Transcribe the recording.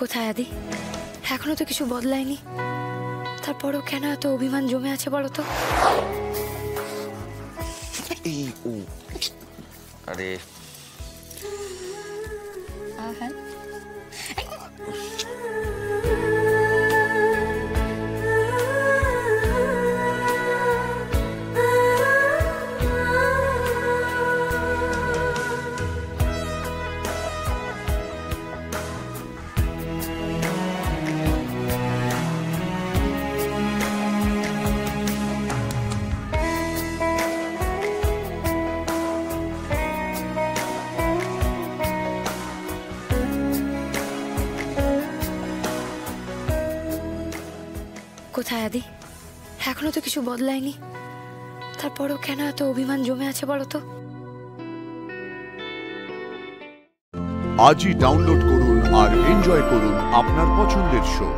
কোথায় আদি? এখনো তো কিছু বদলায়নি, তারপরেও কেন এত অভিমান জমে আছে বলো তো? আরে হ্যাঁ, কোথায় আদি? এখনো তো কিছু বদলায়নি, তারপরেও কেন এত অভিমান জমে আছে বলো তো? আজই ডাউনলোড করুন আর এনজয় করুন আপনার পছন্দের শো।